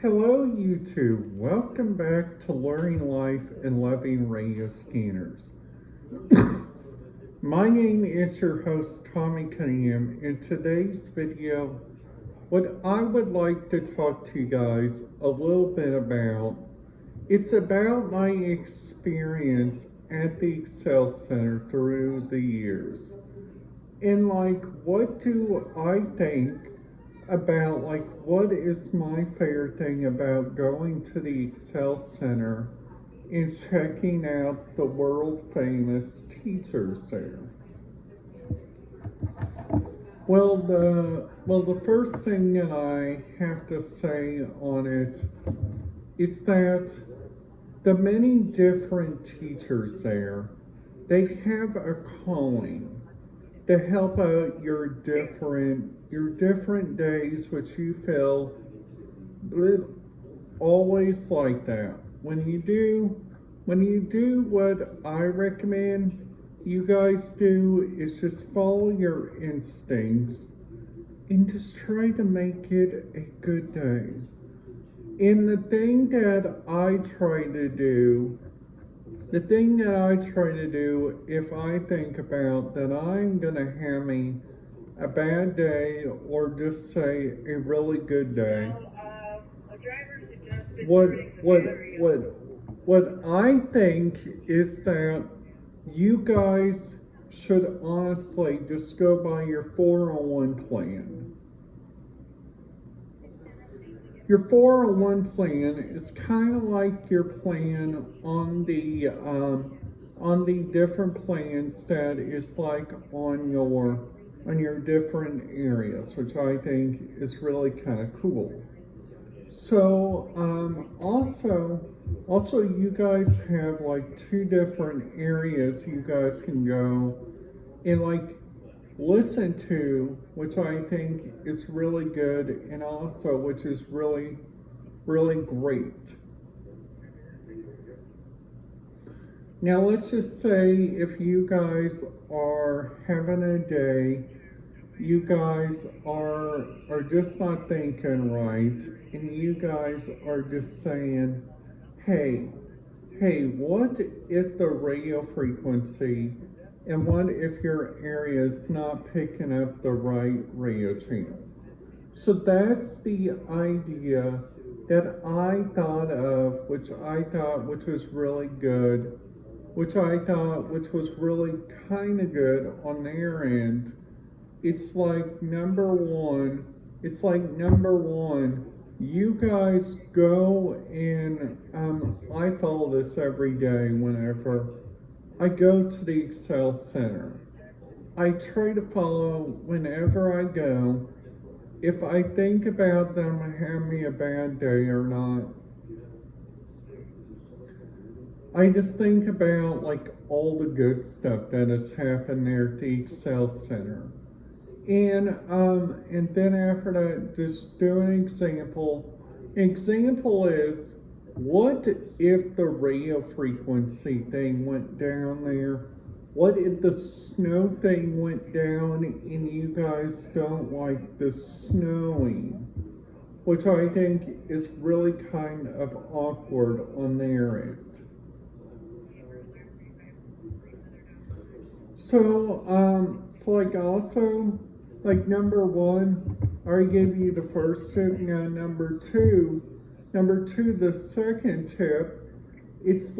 Hello YouTube, welcome back to Learning Life and Loving Radio Scanners. My name is your host Tommy Cunningham. In today's video, what I would like to talk to you guys a little bit about, it's about my experience at the Excel Center through the years. And what do I think about what is my favorite thing about going to the Excel Center and checking out the world famous teachers there. The first thing that I have to say on it is that the many different teachers there, they have a calling to help out your different days, which you feel always like that. When you do what I recommend you guys do is just follow your instincts and just try to make it a good day. And the thing that I try to do if I think about that I'm gonna have me a bad day or just say a really good day, what I think is that you guys should honestly just go by your 401 plan. Your 401 plan is kind of like your plan on the different plans that is like on your different areas, which I think is really kind of cool. So also you guys have like two different areas you guys can go and listen to, which I think is really good, and also which is really, really great. Now let's just say if you guys are having a day, you guys are just not thinking right, and you guys are just saying, hey, what if the radio frequency and what if your area is not picking up the right radio channel? So that's the idea that I thought of, which was really good, which was really kind of good on their end. It's like number one, you guys go and I follow this every day whenever I go to the Excel Center. I try to follow whenever I go if I think about them having me a bad day or not. I just think about all the good stuff that has happened there at the Excel Center. And then after that, just do an example. Example is, what if the radio frequency thing went down there? What if the snow thing went down and you guys don't like the snowing? Which I think is really kind of awkward on their end. So, number one, I already gave you the first tip. Now, number two, the second tip, it's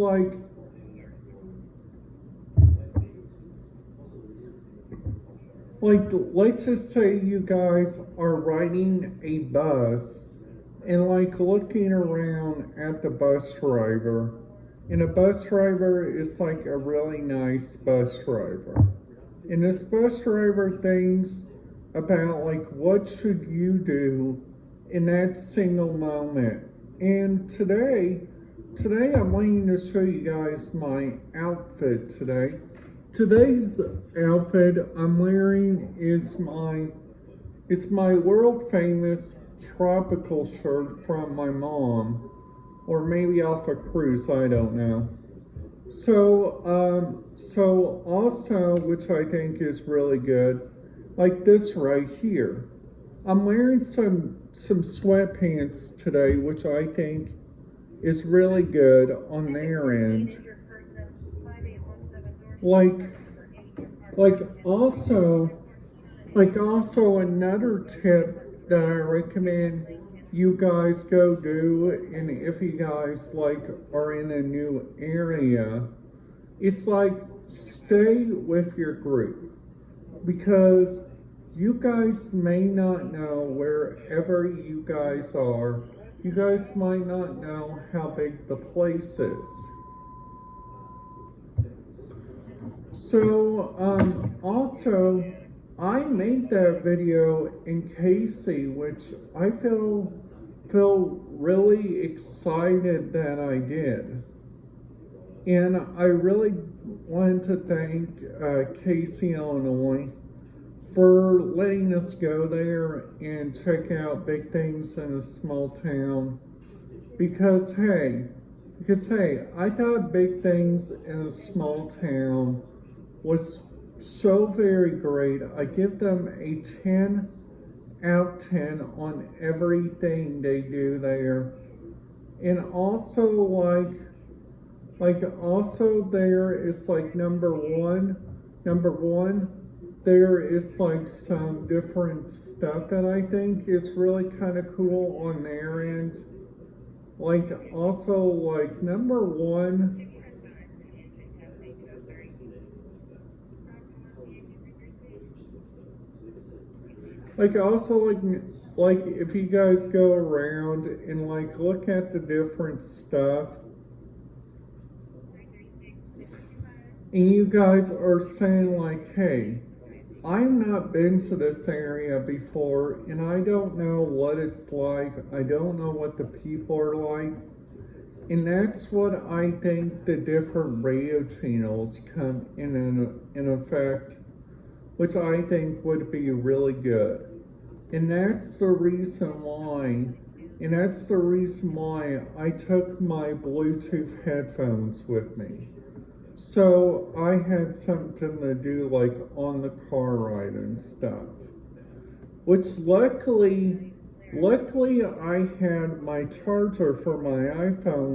let's just say you guys are riding a bus and looking around at the bus driver, and a bus driver is a really nice bus driver. And this bus driver thinks about what should you do in that single moment. And today I'm wanting to show you guys my outfit today. Today's outfit I'm wearing is my world famous tropical shirt from my mom, or maybe off a cruise, I don't know. So also, which I think is really good, like this right here. I'm wearing some sweatpants today, which I think is really good on their end. Like, like also, also another tip that I recommend you guys go do, and if you guys like are in a new area, it's like stay with your group because you guys may not know wherever you guys are. You guys might not know how big the place is. So, also, I made that video in Casey, which I feel really excited that I did. And I really wanted to thank Casey, Illinois, for letting us go there and check out big things in a small town. Because hey, I thought big things in a small town was so very great. I give them a 10 out of 10 on everything they do there. And also also there is like number one, there is like some different stuff that I think is really kind of cool on their end. Like also like number one, like also like if you guys go around and like look at the different stuff and you guys are saying like, hey, I've not been to this area before and I don't know what it's like. I don't know what the people are like. And that's what I think the different radio channels come in effect, which I think would be really good. And that's the reason why I took my Bluetooth headphones with me. So I had something to do like on the car ride and stuff. Which luckily I had my charger for my iPhone,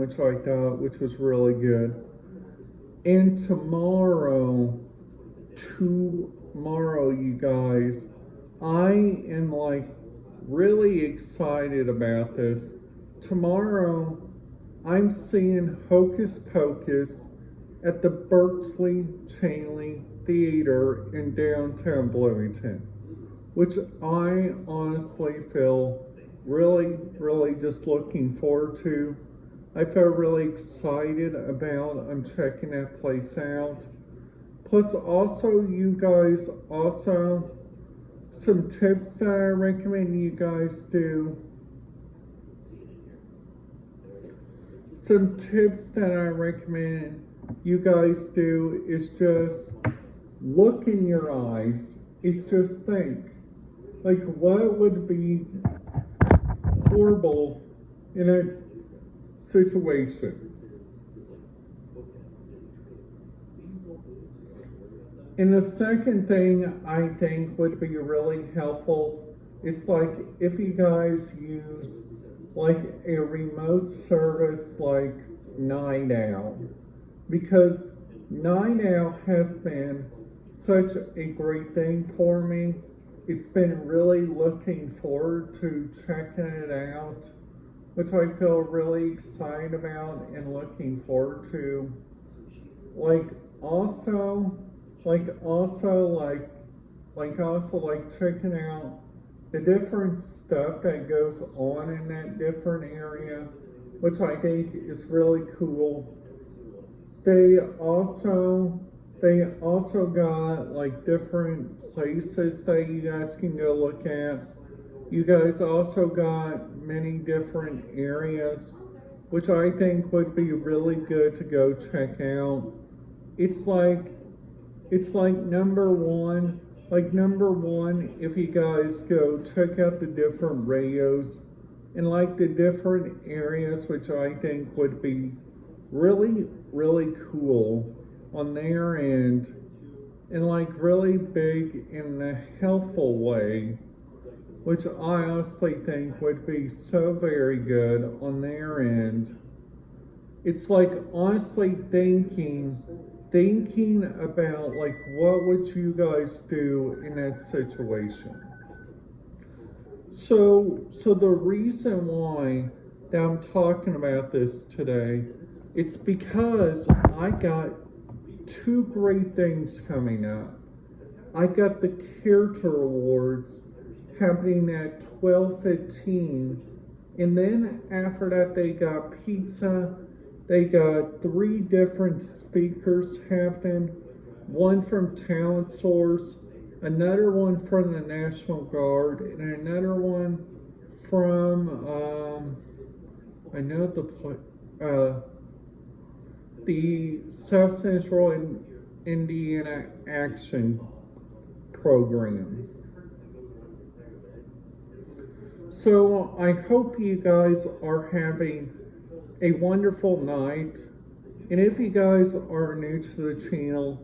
which was really good. And tomorrow, you guys, I am like really excited about this. Tomorrow, I'm seeing Hocus Pocus at the Berkeley Chanley Theater in downtown Bloomington, which I honestly feel really just looking forward to. I feel really excited about. I'm checking that place out. Plus, also, you guys, also, some tips that I recommend you guys do. Some tips that I recommend you guys do is just look in your eyes. Is just think, like, what would be horrible in a situation? And the second thing I think would be really helpful is like if you guys use like a remote service like Night Owl, because Night Owl has been such a great thing for me. It's been really looking forward to checking it out, which I feel really excited about and looking forward to. Like also checking out the different stuff that goes on in that different area, which I think is really cool. They also got like different places that you guys can go look at. You guys also got many different areas, which I think would be really good to go check out. It's like number one, if you guys go check out the different radios and like the different areas, which I think would be really cool on their end and like really big in the helpful way. which I honestly think would be so very good on their end. It's like honestly thinking about like what would you guys do in that situation. So the reason why that I'm talking about this today, it's because I got two great things coming up. I got the character awards happening at 12:15, and then after that they got pizza. They got three different speakers happening, one from Talent Source, another one from the National Guard, and another one from I know the South Central Indiana Action Program. So I hope you guys are having a wonderful night. And if you guys are new to the channel,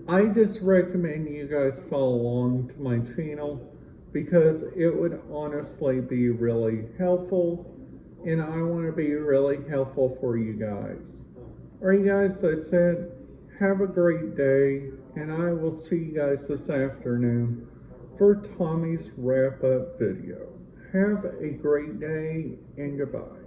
I just recommend you guys follow along to my channel because it would honestly be really helpful. And I want to be really helpful for you guys. Alright guys, that's it. Have a great day. And I will see you guys this afternoon for Tommy's wrap-up video. Have a great day and goodbye.